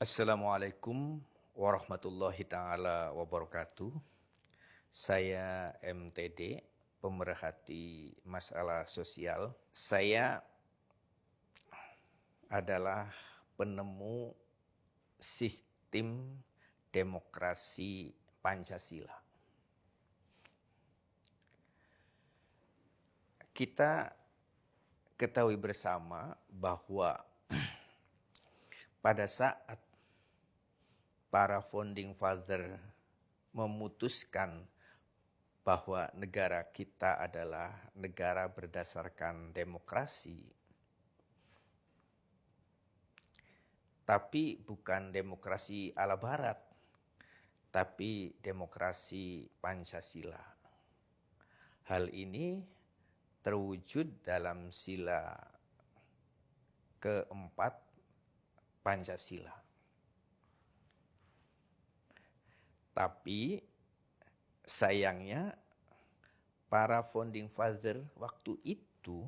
Assalamualaikum warahmatullahi taala wabarakatuh. Saya MTD, pemerhati masalah sosial. Saya adalah penemu sistem demokrasi Pancasila. Kita ketahui bersama bahwa pada saat para founding father memutuskan bahwa negara kita adalah negara berdasarkan demokrasi, tapi bukan demokrasi ala barat, tapi demokrasi Pancasila. Hal ini terwujud dalam sila keempat Pancasila. Tapi sayangnya para founding father waktu itu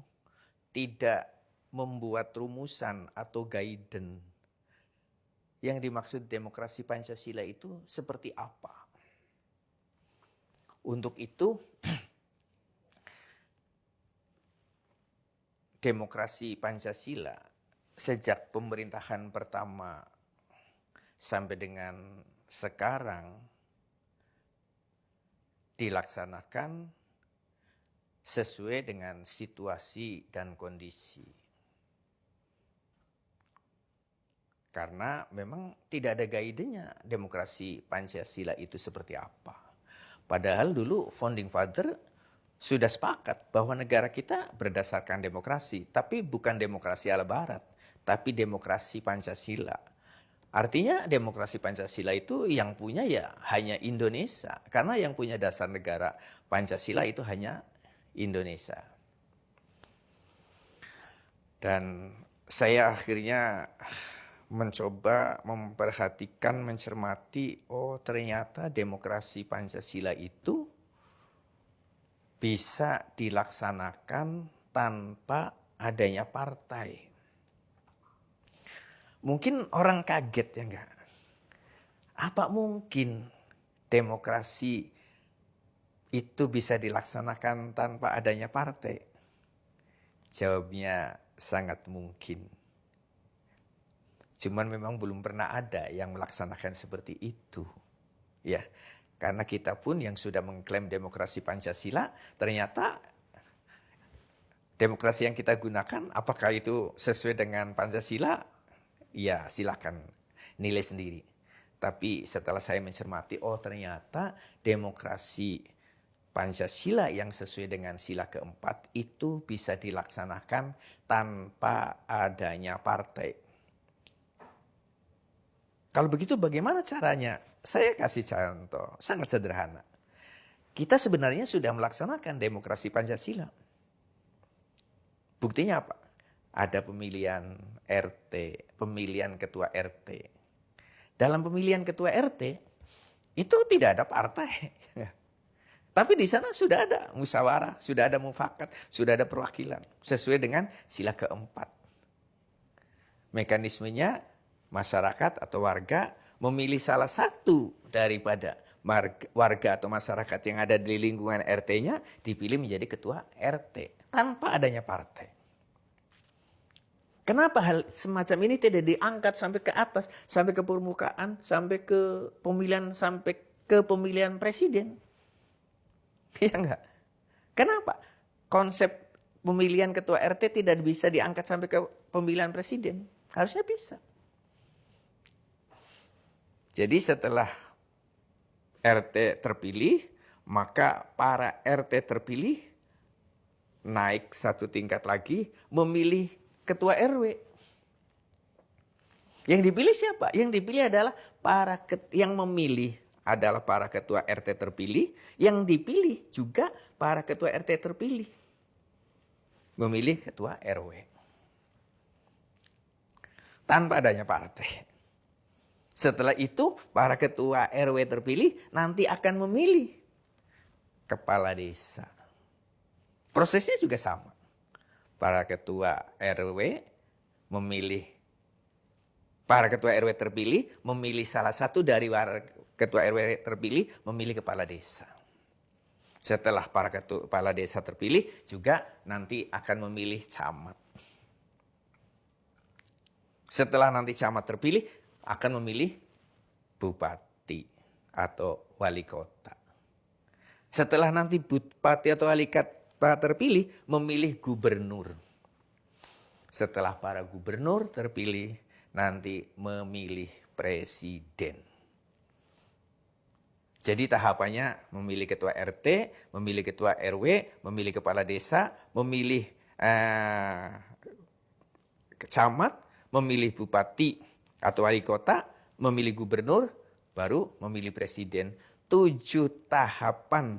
tidak membuat rumusan atau guidance yang dimaksud demokrasi Pancasila itu seperti apa. Untuk itu demokrasi Pancasila sejak pemerintahan pertama sampai dengan sekarang dilaksanakan sesuai dengan situasi dan kondisi. Karena memang tidak ada guidenya demokrasi Pancasila itu seperti apa. Padahal dulu founding father sudah sepakat bahwa negara kita berdasarkan demokrasi, tapi bukan demokrasi ala barat, tapi demokrasi Pancasila. Artinya demokrasi Pancasila itu yang punya ya hanya Indonesia. Karena yang punya dasar negara Pancasila itu hanya Indonesia. Dan saya akhirnya mencoba memperhatikan, mencermati, oh ternyata demokrasi Pancasila itu bisa dilaksanakan tanpa adanya partai. Mungkin orang kaget ya enggak? Apa mungkin demokrasi itu bisa dilaksanakan tanpa adanya partai? Jawabnya sangat mungkin. Cuman memang belum pernah ada yang melaksanakan seperti itu. Ya, karena kita pun yang sudah mengklaim demokrasi Pancasila, ternyata demokrasi yang kita gunakan apakah itu sesuai dengan Pancasila? Ya, silakan nilai sendiri. Tapi setelah saya mencermati, oh ternyata demokrasi Pancasila yang sesuai dengan sila keempat itu bisa dilaksanakan tanpa adanya partai. Kalau begitu bagaimana caranya? Saya kasih contoh, sangat sederhana. Kita sebenarnya sudah melaksanakan demokrasi Pancasila. Buktinya apa? Ada pemilihan RT, pemilihan ketua RT. Dalam pemilihan ketua RT, itu tidak ada partai. Tapi di sana sudah ada musyawarah, sudah ada mufakat, sudah ada perwakilan. Sesuai dengan sila keempat. Mekanismenya masyarakat atau warga memilih salah satu daripada warga atau masyarakat yang ada di lingkungan RT-nya dipilih menjadi ketua RT tanpa adanya partai. Kenapa hal semacam ini tidak diangkat sampai ke atas, sampai ke permukaan, sampai ke pemilihan presiden? Iya enggak? Kenapa? Konsep pemilihan ketua RT tidak bisa diangkat sampai ke pemilihan presiden? Harusnya bisa. Jadi setelah RT terpilih, maka para RT terpilih naik satu tingkat lagi memilih ketua RW. Yang dipilih siapa? Yang dipilih adalah yang memilih adalah para ketua RT terpilih, yang dipilih juga para ketua RT terpilih. Memilih ketua RW. Tanpa adanya partai. Setelah itu para ketua RW terpilih nanti akan memilih kepala desa. Prosesnya juga sama. Para ketua RW memilih Para ketua RW terpilih memilih salah satu dari ketua RW terpilih memilih kepala desa. Setelah para kepala desa terpilih juga nanti akan memilih camat. Setelah nanti camat terpilih akan memilih bupati atau wali kota. Setelah nanti bupati atau wali kota terpilih memilih gubernur. Setelah para gubernur terpilih nanti memilih presiden. Jadi tahapannya memilih ketua RT, memilih ketua RW, memilih kepala desa, memilih camat, memilih bupati atau wali kota, memilih gubernur, baru memilih presiden. 7 tahapan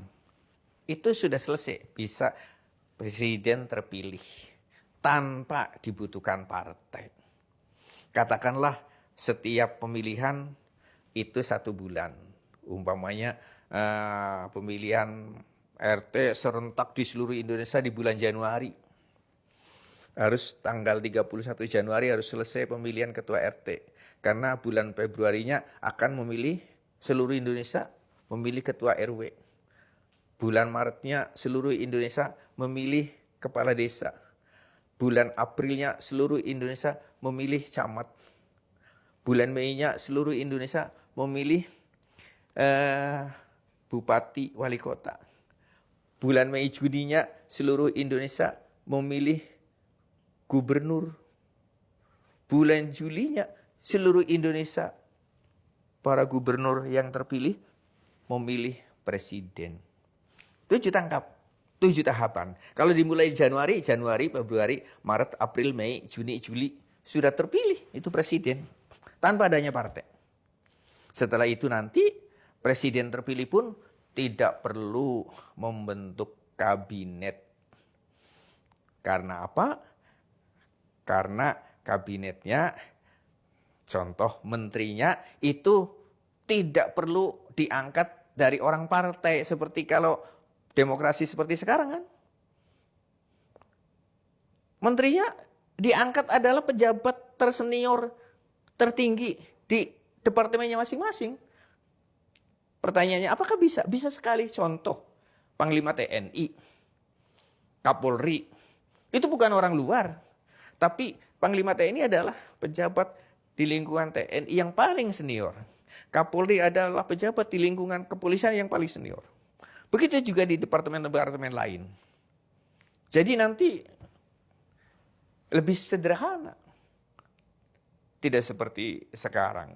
itu sudah selesai, bisa presiden terpilih tanpa dibutuhkan partai. Katakanlah setiap pemilihan itu 1 bulan. Umpamanya pemilihan RT serentak di seluruh Indonesia di bulan Januari. Harus tanggal 31 Januari harus selesai pemilihan ketua RT. Karena bulan Februarinya akan memilih seluruh Indonesia memilih ketua RW. Bulan Maretnya seluruh Indonesia memilih kepala desa. Bulan Aprilnya seluruh Indonesia memilih camat. Bulan Mei-nya seluruh Indonesia memilih bupati wali kota. Bulan Mei Juninya seluruh Indonesia memilih gubernur. Bulan Julinya seluruh Indonesia para gubernur yang terpilih memilih presiden. 7 tahapan. Kalau dimulai Januari, Februari, Maret, April, Mei, Juni, Juli sudah terpilih itu presiden tanpa adanya partai. Setelah itu nanti presiden terpilih pun tidak perlu membentuk kabinet. Karena apa? Karena kabinetnya, contoh menterinya itu tidak perlu diangkat dari orang partai seperti kalau demokrasi seperti sekarang kan. Menterinya diangkat adalah pejabat tersenior, tertinggi di departemennya masing-masing. Pertanyaannya apakah bisa? Bisa sekali. Contoh, Panglima TNI, Kapolri, itu bukan orang luar. Tapi Panglima TNI adalah pejabat di lingkungan TNI yang paling senior. Kapolri adalah pejabat di lingkungan kepolisian yang paling senior. Begitu juga di departemen-departemen lain. Jadi nanti lebih sederhana. Tidak seperti sekarang.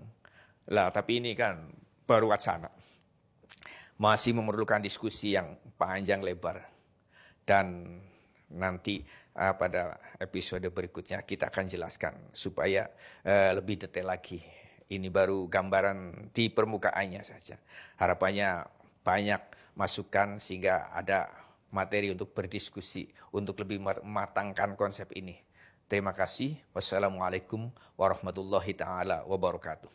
Lah, tapi ini kan baru wacana. Masih memerlukan diskusi yang panjang lebar. Dan nanti pada episode berikutnya kita akan jelaskan supaya lebih detail lagi. Ini baru gambaran di permukaannya saja. Harapannya banyak masukan sehingga ada materi untuk berdiskusi, untuk lebih mematangkan konsep ini. Terima kasih. Wassalamualaikum warahmatullahi taala wabarakatuh.